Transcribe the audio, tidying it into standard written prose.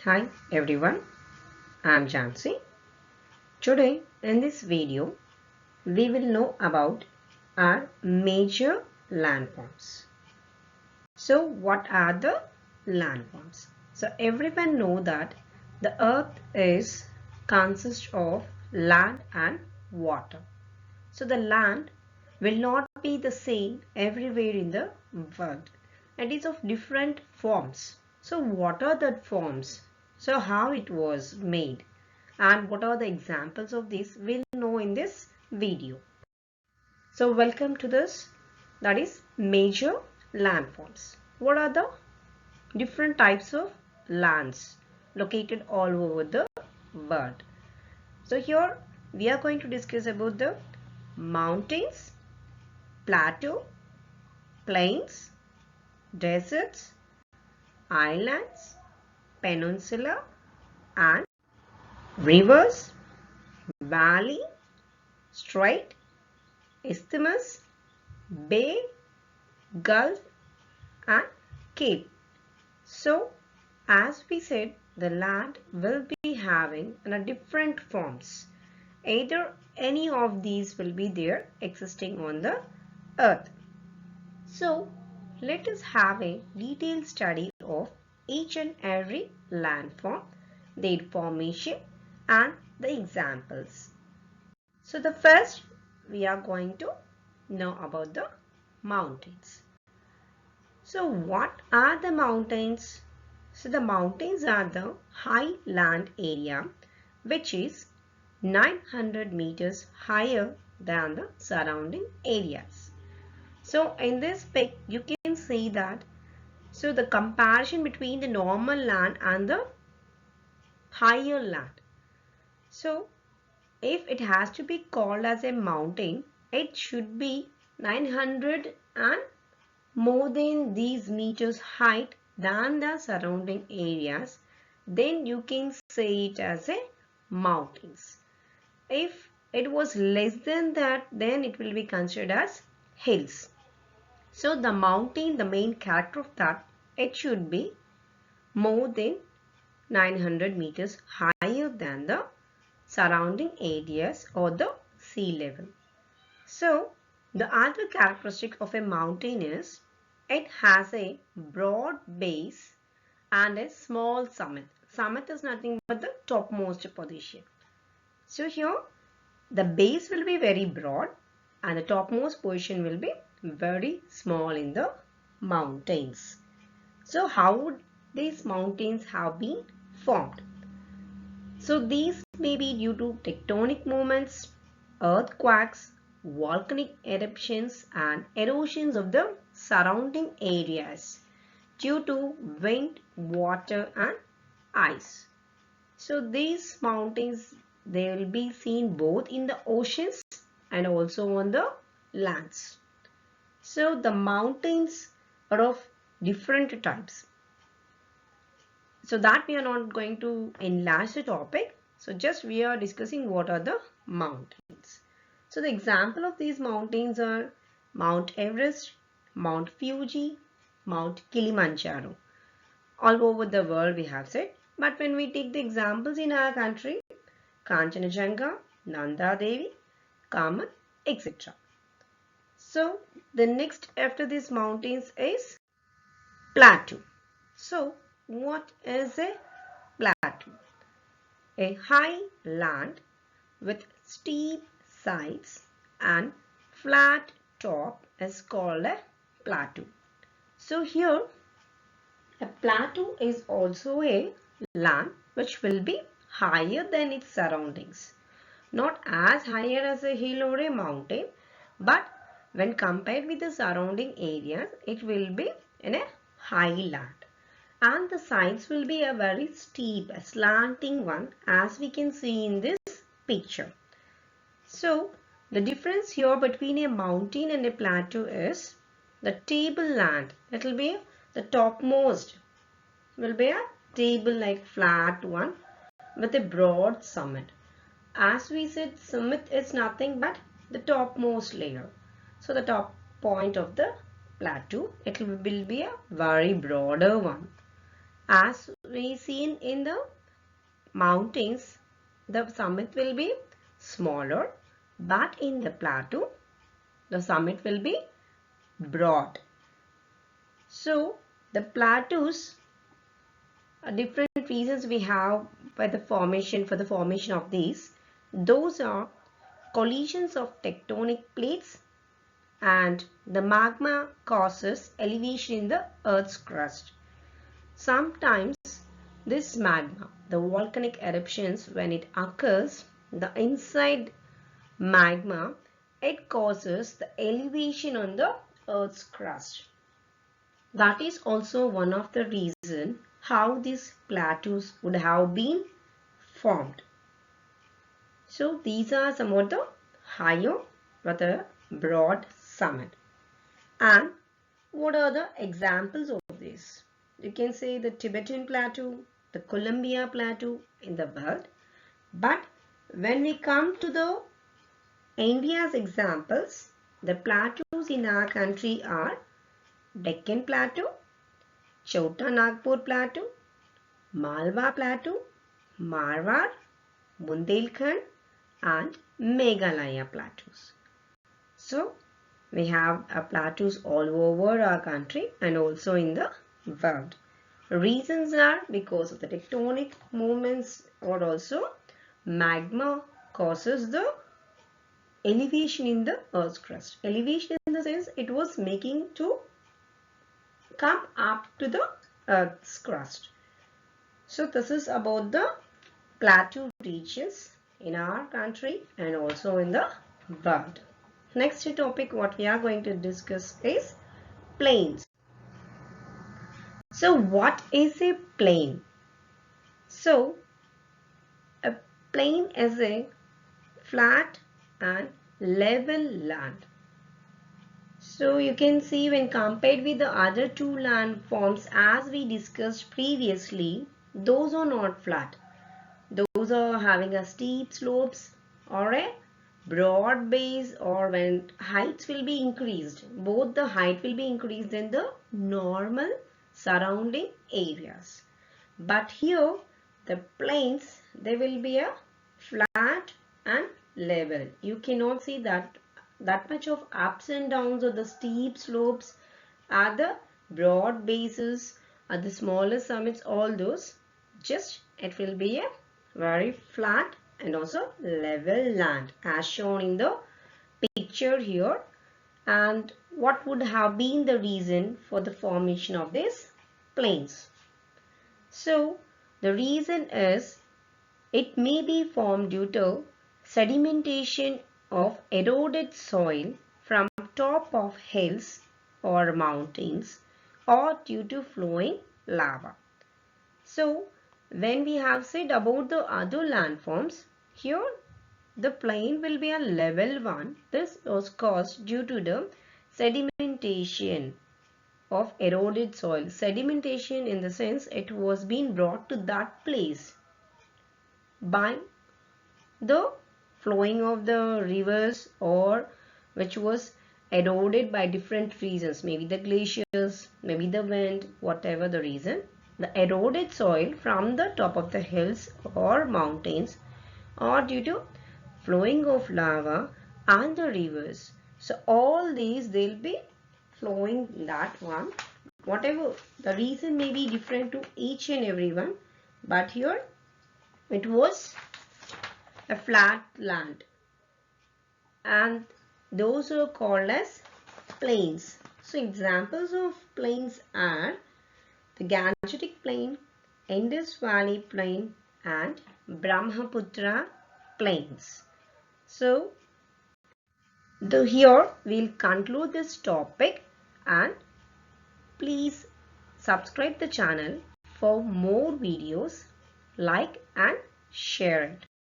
Hi everyone, I'm Jansi. Today in this video, we will know about our major landforms. So what are the landforms? So everyone know that the earth is consists of land and water. So the land will not be the same everywhere in the world. It is of different forms. So what are the forms? So how it was made? And what are the examples of this we'll know in this video. So welcome to this, that is major landforms. What are the different types of lands located all over the world? So here we are going to discuss about the mountains, plateau, plains, deserts, islands, peninsula and rivers, valley, strait, isthmus, bay, gulf and cape. So as we said, the land will be having different forms. Either any of these will be there existing on the earth. So let us have a detailed study of each and every landform, their formation and the examples. So the first we are going to know about the mountains. So what are the mountains? So the mountains are the high land area which is 900 meters higher than the surrounding areas. So in this pic you can see that the comparison between the normal land and the higher land. So if it has to be called as a mountain, it should be 900 and more than these meters height than the surrounding areas. Then you can say it as a mountains. If it was less than that, then it will be considered as hills. So the mountain, the main character of that, it should be more than 900 meters higher than the surrounding areas or the sea level. So the other characteristic of a mountain is it has a broad base and a small summit. Summit is nothing but the topmost position. So here the base will be very broad and the topmost position will be very small in the mountains. So how would these mountains have been formed? So these may be due to tectonic movements, earthquakes, volcanic eruptions and erosions of the surrounding areas due to wind, water and ice. So these mountains, they will be seen both in the oceans and also on the lands. So the mountains are of different types. So that we are not going to enlarge the topic. So just we are discussing what are the mountains. So the example of these mountains are Mount Everest, Mount Fuji, Mount Kilimanjaro. All over the world we have said. But when we take the examples in our country, Kanchenjunga, Nanda Devi, Kaman, etc. So the next after these mountains is plateau. So what is a plateau? A high land with steep sides and flat top is called a plateau. So here a plateau is also a land which will be higher than its surroundings. Not as higher as a hill or a mountain, but when compared with the surrounding areas, it will be in a high land. And the sides will be a very steep, a slanting one, as we can see in this picture. So the difference here between a mountain and a plateau is the tableland. It will be the topmost, will be a table like flat one with a broad summit. As we said, summit is nothing but the topmost layer. So the top point of the plateau, it will be a very broader one. As we seen in the mountains, the summit will be smaller, but in the plateau, the summit will be broad. So the plateaus, different reasons we have for the formation of these. Those are collisions of tectonic plates, and the magma causes elevation in the Earth's crust. Sometimes this magma, the volcanic eruptions, when it occurs, the inside magma, it causes the elevation on the Earth's crust. That is also one of the reasons how these plateaus would have been formed. So these are some of the higher or the broad summit. And what are the examples of this? You can say the Tibetan Plateau, the Columbia Plateau in the world. But when we come to the India's examples, the plateaus in our country are Deccan Plateau, Chota Nagpur Plateau, Malwa Plateau, Marwar, Bundelkhand and Meghalaya plateaus. So we have plateaus all over our country and also in the world. Reasons are because of the tectonic movements, or also magma causes the elevation in the Earth's crust. Elevation in the sense it was making to come up to the Earth's crust. So this is about the plateau regions in our country and also in the world. Next topic what we are going to discuss is plains. So what is a plain? So a plain is a flat and level land. So you can see when compared with the other two landforms as we discussed previously, those are not flat. Those are having a steep slopes or a broad base, or when heights will be increased. Both the height will be increased in the normal surrounding areas. But here the plains, they will be a flat and level. You cannot see that much of ups and downs or the steep slopes are the broad bases, are the smaller summits, all those. Just it will be a very flat and also level land as shown in the picture here. And what would have been the reason for the formation of these plains? So the reason is it may be formed due to sedimentation of eroded soil from top of hills or mountains, or due to flowing lava. So when we have said about the other landforms, here the plain will be a level one. This was caused due to the sedimentation of eroded soil. Sedimentation in the sense it was being brought to that place by the flowing of the rivers, or which was eroded by different reasons, maybe the glaciers, maybe the wind, whatever the reason. The eroded soil from the top of the hills or mountains, or due to flowing of lava and the rivers. So all these they'll be flowing that one. Whatever the reason may be different to each and every one, but here it was a flat land, and those are called as plains. So examples of plains are the Gangetic Plain, Indus Valley Plain and Brahmaputra Plains. So here we'll conclude this topic, and please subscribe the channel for more videos, like and share it.